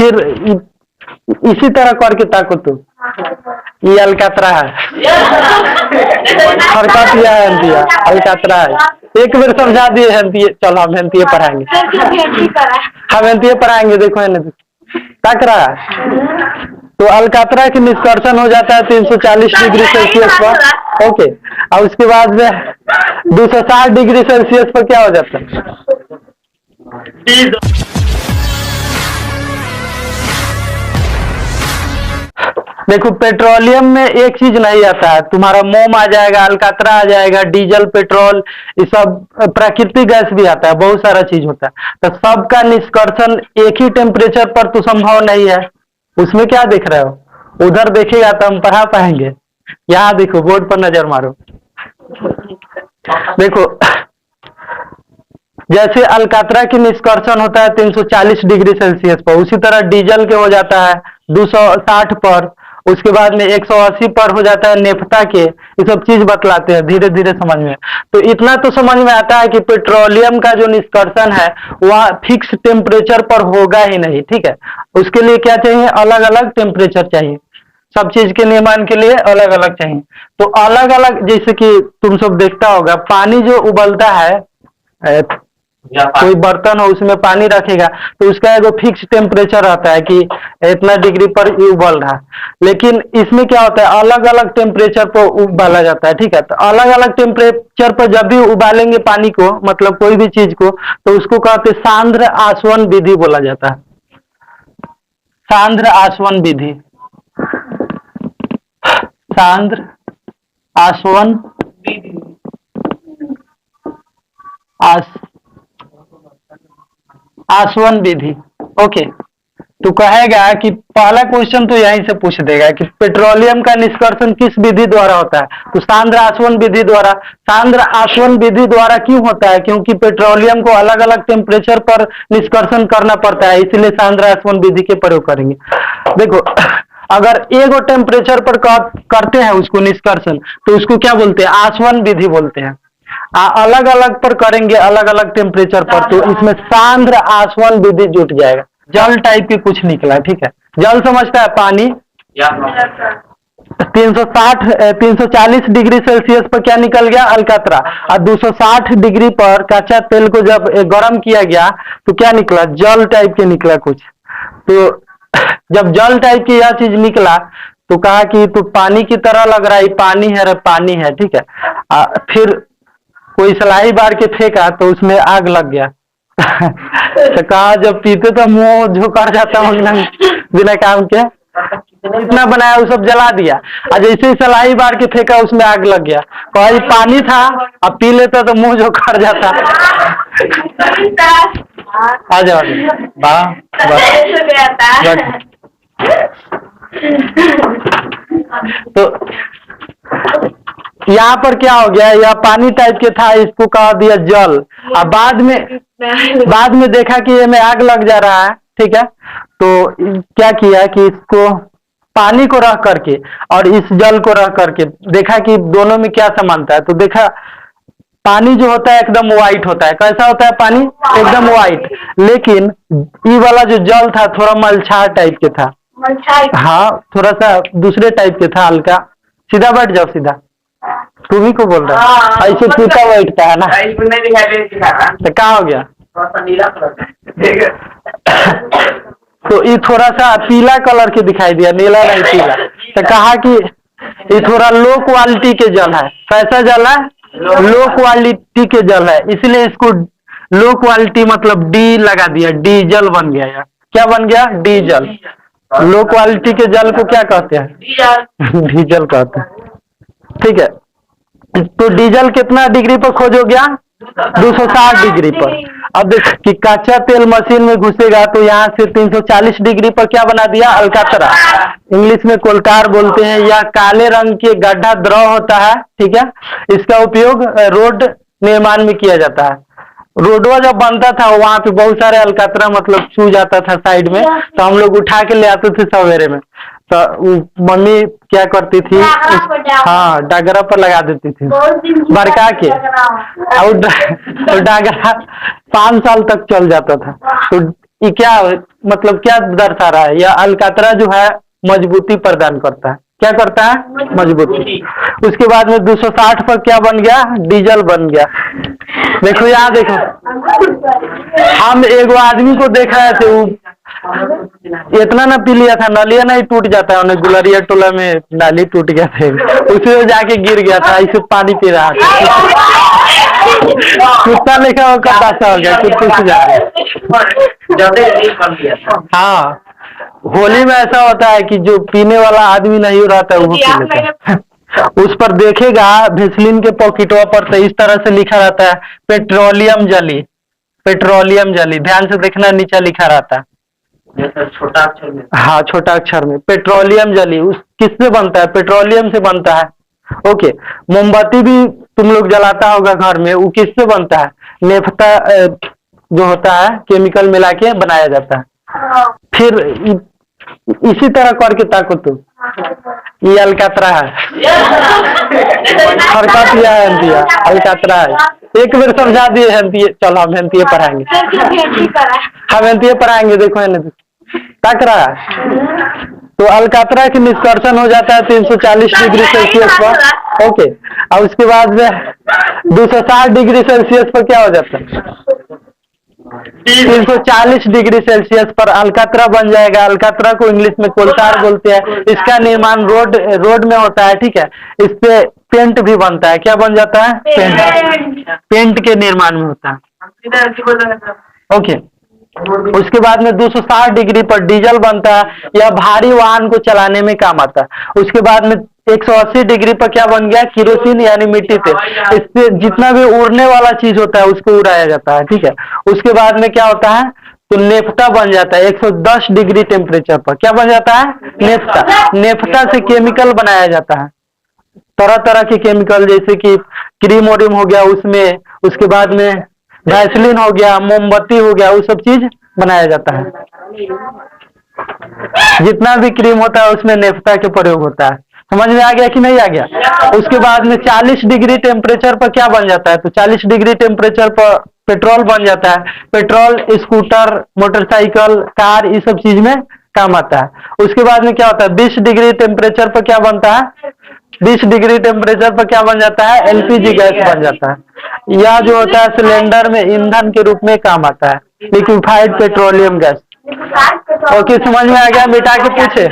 फिर इसी तरह करके ताको तू ये अलकातरा है हरकत यह है अलकातरा है। एक बार समझा दिए हेंती चलो हम हेंती पढ़ाएंगे हम हेंती पढ़ाएंगे देखो है तक रहा है। तो अलकातरा की निष्कर्षण हो जाता है 340 डिग्री सेल्सियस पर। ओके और उसके बाद में 260 डिग्री सेल्सियस पर क्या हो जाता है? देखो पेट्रोलियम में एक चीज नहीं आता है, तुम्हारा मोम आ जाएगा, अलकातरा आ जाएगा, डीजल पेट्रोल ये सब प्राकृतिक गैस भी आता है, बहुत सारा चीज होता है। तो सबका निष्कर्षण एक ही टेम्परेचर पर तो संभव नहीं है। उसमें क्या देख रहे हो? उधर देखेगा तो हम पढ़ा पाएंगे। यहाँ देखो बोर्ड पर नजर मारो। देखो जैसे अलकातरा की निष्कर्षण होता है 340 डिग्री सेल्सियस पर, उसी तरह डीजल के हो जाता है 260 पर, उसके बाद में 180 पर हो जाता है नेफ्ता के। ये सब चीज बतलाते हैं धीरे धीरे समझ में। तो इतना तो समझ में आता है कि पेट्रोलियम का जो निष्कर्षण है वह फिक्स टेम्परेचर पर होगा ही नहीं, ठीक है। उसके लिए क्या चाहिए? अलग अलग टेम्परेचर चाहिए, सब चीज के निर्माण के लिए अलग अलग चाहिए। तो अलग अलग, जैसे कि तुम सब देखता होगा पानी जो उबलता है, कोई बर्तन हो उसमें पानी रखेगा तो उसका एक फिक्स टेम्परेचर रहता है कि इतना डिग्री पर उबल रहा। लेकिन इसमें क्या होता है अलग अलग टेम्परेचर पर उबाला जाता है, ठीक है। तो अलग अलग टेम्परेचर पर जब भी उबालेंगे पानी को, मतलब कोई भी चीज को, तो उसको कहते हैं सांद्र आसवन विधि बोला जाता है। सांद्र आसवन विधि, सांद्र आसवन आसवन विधि। ओके, तो कहेगा कि पहला क्वेश्चन तो यहीं से पूछ देगा कि पेट्रोलियम का निष्कर्षण किस विधि द्वारा होता है? तो सांद्र आसवन विधि द्वारा। सांद्र आसवन विधि द्वारा क्यों होता है? क्योंकि पेट्रोलियम को अलग अलग टेम्परेचर पर निष्कर्षण करना पड़ता है, इसलिए सांद्र आसवन विधि के प्रयोग करेंगे। देखो अगर एक टेम्परेचर पर करते हैं उसको निष्कर्षण तो उसको क्या बोलते हैं? आसवन विधि बोलते हैं। अलग अलग पर करेंगे अलग अलग टेम्परेचर पर, तो इसमें सांद्र आसवन विधि जुट जाएगा। जल टाइप की कुछ निकला, ठीक है। जल समझता है पानी। 340 डिग्री सेल्सियस पर क्या निकल गया? अलकातरा। और 260 डिग्री पर कच्चा तेल को जब गर्म किया गया तो क्या निकला? जल टाइप के निकला कुछ। तो जब जल टाइप की यह चीज निकला तो कहा कि तो पानी की तरह लग रहा है, पानी है रे पानी है, ठीक है। फिर कोई सलाही बार के फेंका तो उसमें आग लग गया तो कहा जब पीते तो मुंह झुकर जाता हूँ बिना काम के, इतना बनाया वो सब जला दिया। और जैसे ही सलाही बार के फेंका उसमें आग लग गया। कहा ये पानी था, अब पी लेता तो मुंह झुकर जाता। आ जाओ तो यहाँ पर क्या हो गया? यह पानी टाइप के था, इसको कहा दिया जल। अब बाद में देखा कि ये में आग लग जा रहा है, ठीक है। तो क्या किया कि इसको पानी को रख करके और इस जल को रख करके देखा कि दोनों में क्या समानता है। तो देखा पानी जो होता है एकदम व्हाइट होता है। कैसा होता है पानी? एकदम व्हाइट। लेकिन ये वाला जो जल था थोड़ा मलछार टाइप के था। हाँ, थोड़ा सा दूसरे टाइप के था, हल्का। सीधा बैठ जाओ, सीधा। तुम्ही को बोल रहा है ऐसे पीता बैठता है ना, तो क्या हो गया? तो ये थोड़ा सा पीला कलर के दिखाई दिया, नीला नहीं पीला। तो कहा कि ये थोड़ा लो क्वालिटी के जल है। कैसा जल है? लो क्वालिटी के जल है, इसलिए इसको लो क्वालिटी मतलब डी लगा दिया, डीजल बन गया। यार क्या बन गया? डीजल। लो क्वालिटी के जल को क्या कहते हैं? डीजल कहते हैं, ठीक है। तो डीजल कितना डिग्री पर खोज हो गया? 260 डिग्री पर। अब देख कि कच्चा तेल मशीन में घुसेगा तो यहाँ से 340 डिग्री पर क्या बना दिया? अलकातरा। इंग्लिश में कोलटार बोलते हैं। यह काले रंग के गड्ढा द्रव होता है, ठीक है। इसका उपयोग रोड निर्माण में किया जाता है। रोडवा जब बनता था वहां पे बहुत सारे अलकातरा मतलब छू जाता था साइड में, तो हम लोग उठा के ले आते थे सवेरे में। तो मम्मी क्या करती थी? हाँ, डागरा पर लगा देती थी बरका के, और डागरा 5 साल तक चल जाता था। तो ये क्या मतलब क्या दर्शा रहा है? या अलकातरा जो है मजबूती प्रदान करता है। क्या करता है? मजबूती। उसके बाद में 260 पर क्या बन गया? डीजल बन गया। देखो यहाँ देखो, हम एगो आदमी को देख रहे थे, वो इतना ना पी लिया था, नलिया नहीं टूट जाता है, उन्हें गुलरिया टोला में नाली टूट गया थे, उसी में जाके गिर गया था, इसे पानी पी रहा था। कुत्ता लिखा हो कब ऐसा हो गया? कुत्ते से जा हाँ, होली में ऐसा होता है कि जो पीने वाला आदमी नहीं रहता है वो पी लेता है। उस पर देखेगा भेसलिन के पॉकेटवा पर तो इस तरह से लिखा रहता है, पेट्रोलियम जली, पेट्रोलियम जली। ध्यान से देखना, नीचे लिखा रहता है छोटा अक्षर में। हाँ, छोटा अक्षर में पेट्रोलियम जली। उस किससे बनता है? पेट्रोलियम से बनता है। ओके, मोमबत्ती भी तुम लोग जलाता होगा घर में, वो किससे बनता है? नेफ्ता जो होता है केमिकल मिला के बनाया जाता है। फिर इसी तरह करके ताको तू, ये अलकातरा है, हरकत है अलकातरा है। एक बार समझा दिए हेंती, चलो हम हेंती पढ़ाएंगे, हम हेंती पढ़ाएंगे। देखो है तक रहा है, तो अलकातरा की निष्कर्षण हो जाता है 340 डिग्री सेल्सियस पर। ओके, और उसके बाद में 260 डिग्री सेल्सियस पर क्या हो जाता है? 340 डिग्री सेल्सियस पर अलकातरा बन जाएगा। अलकातरा को इंग्लिश में कोलसार बोलते हैं। इसका निर्माण रोड में होता है, ठीक है। इस पे पेंट भी बनता है। क्या बन जाता है? पेंट के निर्माण में होता है। ओके, उसके बाद में 260 डिग्री पर डीजल बनता है, यह भारी वाहन को चलाने में काम आता है। उसके बाद में 180 डिग्री पर क्या बन गया? केरोसिन यानी मिट्टी तेल। इससे जितना भी उड़ने वाला चीज होता है उसको उड़ाया जाता है, ठीक है। उसके बाद में क्या होता है? तो नेफ्ता बन जाता है 110 डिग्री टेम्परेचर पर। क्या बन जाता है? नेफ्ता। नेफ्ता से केमिकल बनाया जाता है, तरह तरह के केमिकल, जैसे कि क्रीम ओरिम हो गया उसमें, उसके बाद में वैसलीन हो गया, मोमबत्ती हो गया, वो सब चीज बनाया जाता है। जितना भी क्रीम होता है उसमें नेफ्ता के प्रयोग होता है। समझ में आ गया कि नहीं आ गया? उसके बाद में 40 डिग्री टेम्परेचर पर क्या बन जाता है? तो 40 डिग्री टेम्परेचर पर पेट्रोल बन जाता है। पेट्रोल स्कूटर, मोटरसाइकिल, कार, ये सब चीज में काम आता है। उसके बाद में क्या होता है? 20 डिग्री टेम्परेचर पर क्या बनता है? 20 डिग्री टेम्परेचर पर क्या बन जाता है? एलपीजी गैस बन जाता है। यह जो होता है सिलेंडर में ईंधन के रूप में काम आता है, लिक्विफाइड पेट्रोलियम गैस। ओके, समझ में आ गया? मिटा के पूछे।